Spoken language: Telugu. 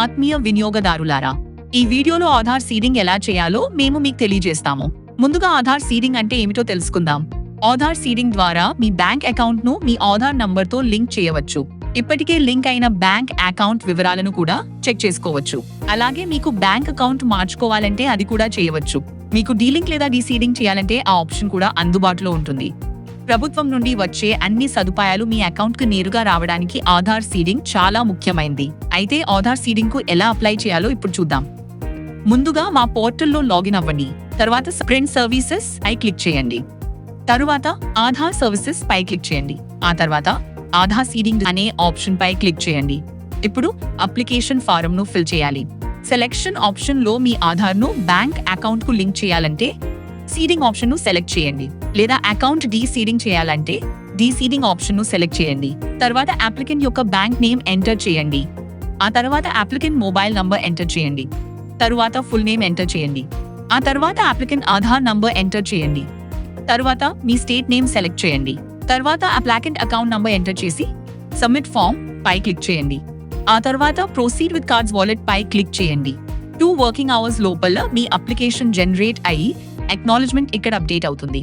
ఆత్మీయ వినియోగదారులారా, ఈ వీడియోలో ఆధార్ సీడింగ్ ఎలా చేయాలో మేము మీకు తెలియజేస్తాము. ముందుగా ఆధార్ సీడింగ్ అంటే ఏమిటో తెలుసుకుందాం. ఆధార్ సీడింగ్ ద్వారా మీ బ్యాంక్ అకౌంట్ ను మీ ఆధార్ నంబర్తో లింక్ చేయవచ్చు. ఇప్పటికే లింక్ అయిన బ్యాంక్ అకౌంట్ వివరాలను కూడా చెక్ చేసుకోవచ్చు. అలాగే మీకు బ్యాంక్ అకౌంట్ మార్చుకోవాలంటే అది కూడా చేయవచ్చు. మీకు డీలింక్ లేదా డీసీడింగ్ చేయాలంటే ఆ ఆప్షన్ కూడా అందుబాటులో ఉంటుంది. ప్రభుత్వం నుండి వచ్చే అన్ని సదుపాయాలు మీ అకౌంట్ కు నేరుగా రావడానికి ఆధార్ సీడింగ్ చాలా ముఖ్యమైనది. అయితే ఆధార్ సీడింగ్ కు ఎలా అప్లై చేయాలో ఇప్పుడు చూద్దాం. ముందుగా మా పోర్టల్లో లాగిన్ అవ్వండి. తర్వాత ప్రింట్ సర్వీసెస్ పై క్లిక్ చేయండి. తరువాత ఆధార్ సర్వీసెస్ పై క్లిక్ చేయండి. ఆ తర్వాత ఆధార్ సీడింగ్ అనే ఆప్షన్ పై క్లిక్ చేయండి. ఇప్పుడు అప్లికేషన్ ఫారం ను ఫిల్ చేయాలి. సెలెక్షన్ ఆప్షన్ లో మీ ఆధార్ ను బ్యాంక్ అకౌంట్ కు లింక్ చేయాలంటే సీడింగ్ ఆప్షన్ ను సెలెక్ట్ చేయండి. లేదా అకౌంట్ డీసీడింగ్ చేయాలంటే డీసీడింగ్ ఆప్షన్ ను సెలెక్ట్ చేయండి. తర్వాత అప్లికెంట్ యొక్క బ్యాంక్ నేమ్ ఎంటర్ చేయండి. ఆ తర్వాత అప్లికెంట్ మొబైల్ నంబర్ ఎంటర్ చేయండి. తరువాత ఫుల్ నేమ్ ఎంటర్ చేయండి. ఆ తర్వాత అప్లికెంట్ ఆధార్ నంబర్ ఎంటర్ చేయండి. తర్వాత మీ స్టేట్ నేమ్ సెలెక్ట్ చేయండి. తర్వాత అప్లికెంట్ అకౌంట్ నంబర్ ఎంటర్ చేసి సబ్మిట్ ఫామ్ పై క్లిక్ చేయండి. ఆ తర్వాత ప్రొసీడ్ విత్ కార్డ్స్ వాలెట్ పై క్లిక్ చేయండి. 2 వర్కింగ్ అవర్స్ లోపల మీ అప్లికేషన్ జనరేట్ అయ్యి అక్నాలెడ్జ్మెంట్ ఇక్కడ అప్డేట్ అవుతుంది.